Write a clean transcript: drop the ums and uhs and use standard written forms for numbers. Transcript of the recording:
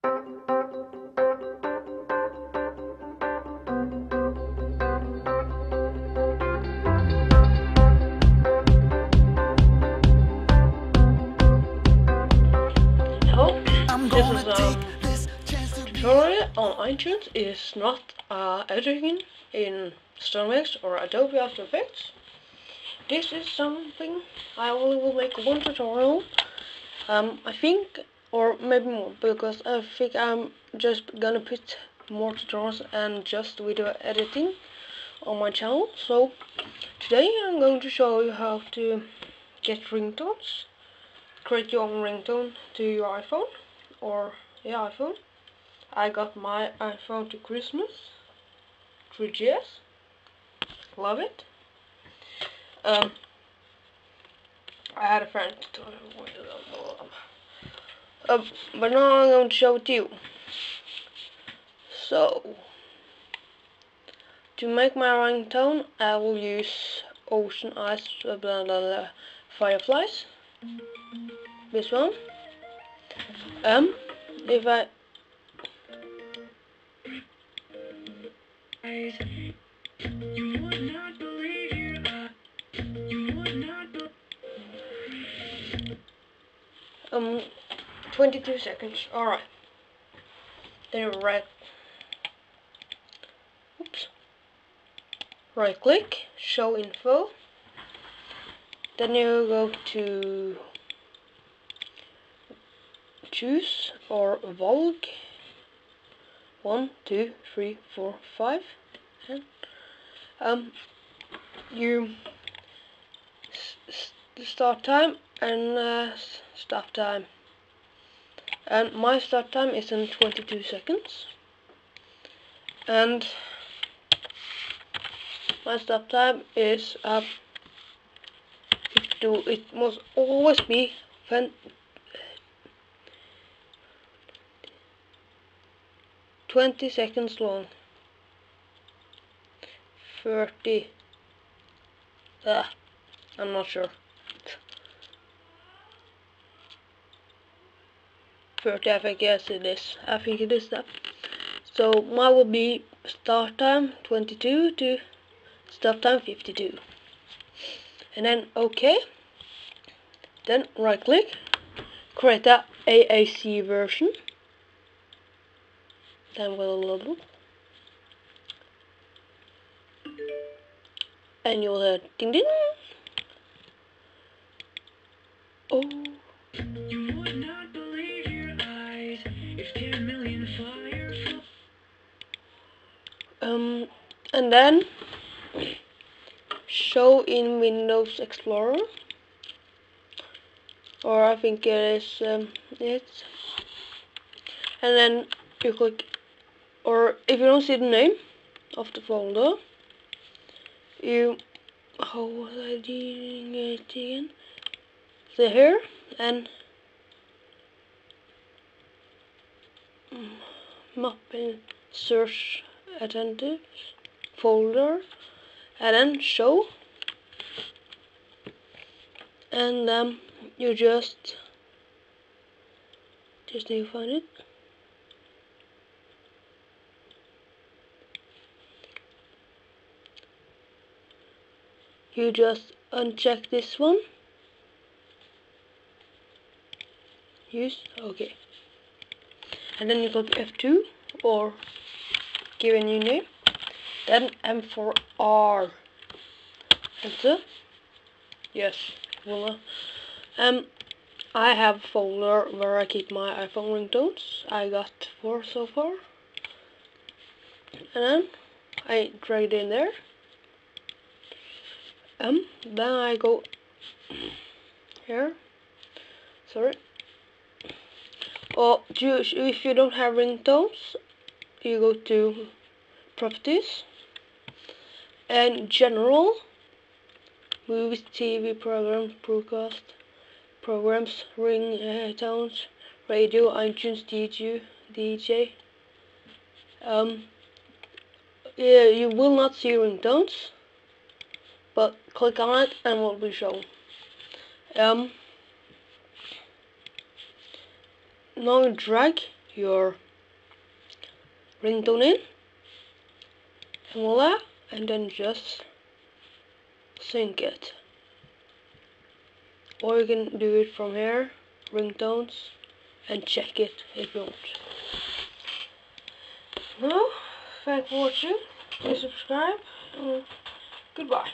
Hello, this is tutorial on iTunes. It is not editing in 3gs or Adobe After Effects. This is something I only will make one tutorial. I think, or maybe more, because I think I'm just gonna put more tutorials and just video editing on my channel. So today I'm going to show you how to get ringtones. Create your own ringtone to your iPhone, or iPhone. I got my iPhone to Christmas, 3gs, love it. I had a friend to but now I'm going to show it to you. So, to make my ringtone, I will use ocean eyes, fireflies. This one. If I 22 seconds. Alright. Then right click, show info. Then you go to choose or Volg 1, 2, 3, 4, 5. And you start time and stop time. And my start time is in 22 seconds. And my stop time is it must always be 20 seconds long. 30. I'm not sure. 30, I think, yes it is. I think it is that. So mine will be start time 22 to stop time 52. And then OK. Then right click, create a AAC version. Then we'll load. And you'll hear ding ding. Oh. You would not believe your eyes if 10 million fireflies. And then show in Windows Explorer, or I think it is it. And then you click, or if you don't see the name of the folder, you how was I doing it again? So here and mapping search attentives folder, and then show, and you just need to find it. You just uncheck this one. Use, okay. And then you go to F2 or give a new name. Then M for R. Enter. Yes, voila. I have a folder where I keep my iPhone ringtones. I got 4 so far. And then I drag it in there. Then I go here. Sorry. Or if you don't have ringtones, you go to properties and general, movies, TV programs, broadcast programs, ringtones, radio, iTunes, DJ. Yeah, you will not see ringtones, but click on it and it will be shown. Now drag your ringtone in, and voila, and then just sync it. Or you can do it from here, ringtones, and check it if you want. Now, thanks for watching, please subscribe, goodbye.